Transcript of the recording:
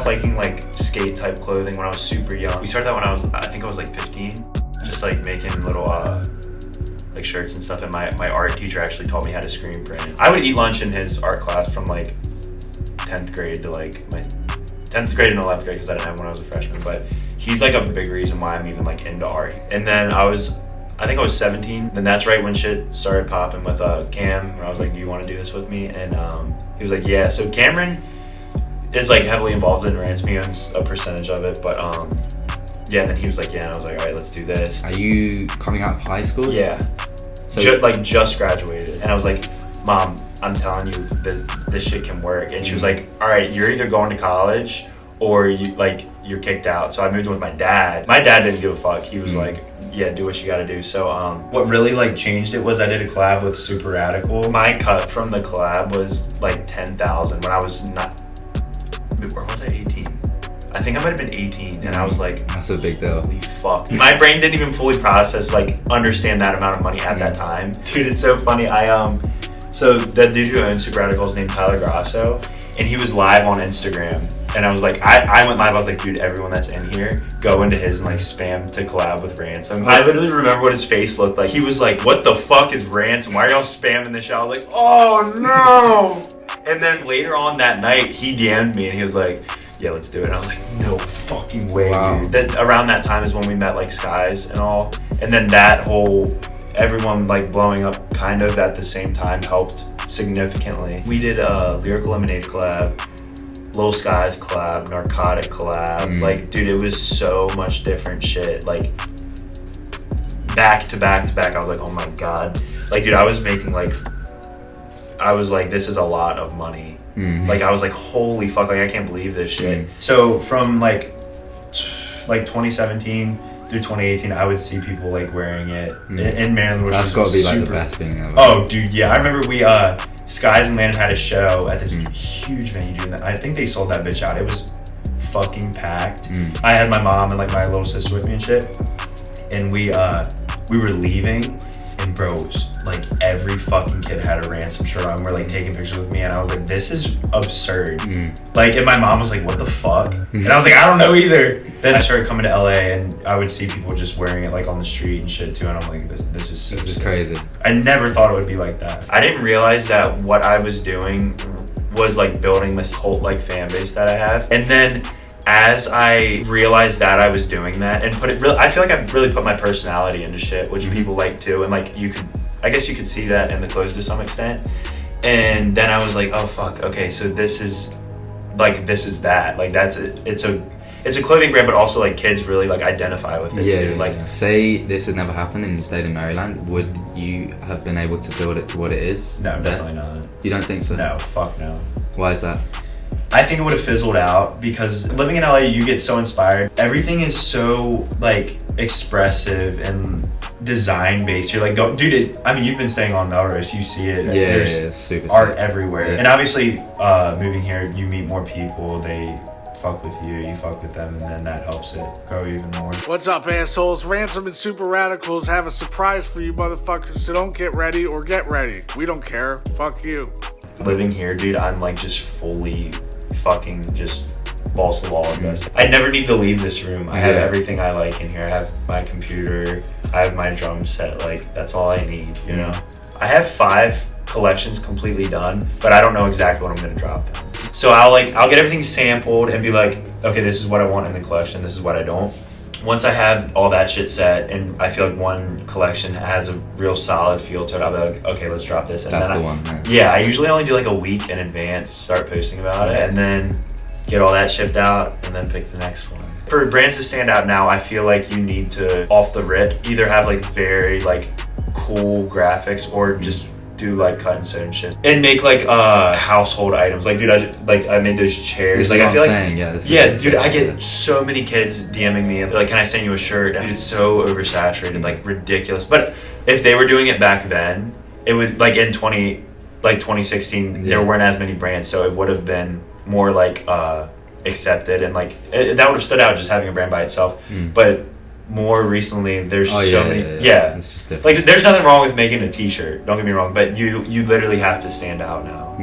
liking like skate type clothing when I was super young. We started that when I think I was like 15, just like making little like shirts and stuff. And my art teacher actually taught me how to screen print. I would eat lunch in his art class from like 10th grade to like my 10th grade and 11th grade because I didn't have when I was a freshman. But he's like a big reason why I'm even like into art. And then I think I was 17. Then that's right when shit started popping with Cam. And I was like, do you want to do this with me? And he was like, yeah. So Cameron is like heavily involved in Ransom. He owns a percentage of it. But yeah, and then he was like, yeah. And I was like, all right, let's do this. Are you coming out of high school? Yeah. So just graduated. And I was like, Mom, I'm telling you that this shit can work. And she was like, all right, you're either going to college or you're kicked out. So I moved in with my dad. My dad didn't give a fuck. He was like, yeah, do what you gotta do. So what really like changed it was I did a collab with Super Radical. My cut from the collab was like 10,000 when I was not, or was I 18? I think I might have been 18 and I was like, that's a big deal. Holy fuck. My brain didn't even fully process, like understand that amount of money at that time. Dude, it's so funny. So that dude who owns Super Radical is named Tyler Grasso, and he was live on Instagram. And I was like, I went live, I was like, dude, everyone that's in here, go into his and like spam to collab with Ransom. I literally remember what his face looked like. He was like, what the fuck is Ransom? Why are y'all spamming this shit? I was like, oh no. And then later on that night, he DM'd me and he was like, yeah, let's do it. And I was like, no fucking way, dude. That around that time is when we met like Skies and all. And then that whole, everyone like blowing up kind of at the same time helped significantly. We did a Lyrical Lemonade collab, Lil Skies collab, Narcotic collab. Like, dude, it was so much different shit. Like, back to back to back, I was like, oh my God. Like, dude, I was like, this is a lot of money. Like, I was like, holy fuck, like, I can't believe this shit. So from like 2017 through 2018, I would see people like wearing it in Maryland, which that's gotta be like the best thing ever. Oh, dude, yeah. I remember Skies and Landon had a show at this huge venue, dude. I think they sold that bitch out. It was fucking packed. I had my mom and like my little sister with me and shit. And we were leaving, and bro, it was like every fucking kid had a Ransom shirt on. We're like taking pictures with me, and I was like, this is absurd. Like, and my mom was like, what the fuck? And I was like, I don't know either. Then I started coming to LA, and I would see people just wearing it like on the street and shit too, and I'm like, this is so This is sick. crazy. I never thought it would be like that. I didn't realize that what I was doing was like building this cult like fan base that I have. And then as I realized that I was doing that and I feel like I really put my personality into shit, which people like too. And like I guess you could see that in the clothes to some extent. And then I was like, oh fuck, okay, so this is that. Like that's it. It's a clothing brand, but also like kids really like identify with it too. Like, say this had never happened and you stayed in Maryland, would you have been able to build it to what it is? No, definitely not. You don't think so? No, fuck no. Why is that? I think it would have fizzled out because living in LA, you get so inspired. Everything is so like expressive and design based. You're like, dude, I mean, you've been staying on Melrose, you see it. There's it's super art sick. everywhere. And obviously, moving here, you meet more people. They fuck with you, you fuck with them, and then that helps it grow even more. What's up, assholes? Ransom and Super Radicals have a surprise for you motherfuckers, so don't get ready or get ready. We don't care. Fuck you. Living here, dude, I'm like just fully fucking just balls to the wall with this. I never need to leave this room. I have everything I like in here. I have my computer, I have my drum set, like that's all I need, you know? I have 5 collections completely done, but I don't know exactly what I'm gonna drop. So I'll get everything sampled and be like, okay, this is what I want in the collection, this is what I don't. Once I have all that shit set and I feel like one collection has a real solid feel to it, I'll be like, okay, let's drop this. And that's then the one, right? Yeah, I usually only do like a week in advance, start posting about it, and then get all that shipped out and then pick the next one. For brands to stand out now, I feel like you need to, off the rip, either have like very like cool graphics or just do like cut and sew and shit, and make like household items. Like, dude, I made those chairs. Like, I feel like, dude, I get so many kids DMing me. They're like, can I send you a shirt? Dude, it's so oversaturated, like ridiculous. But if they were doing it back then, it would like in 2016, there weren't as many brands, so it would have been more like accepted, and like that would have stood out just having a brand by itself. But more recently, there's so many. It's just like, there's nothing wrong with making a t-shirt, don't get me wrong, but you literally have to stand out now.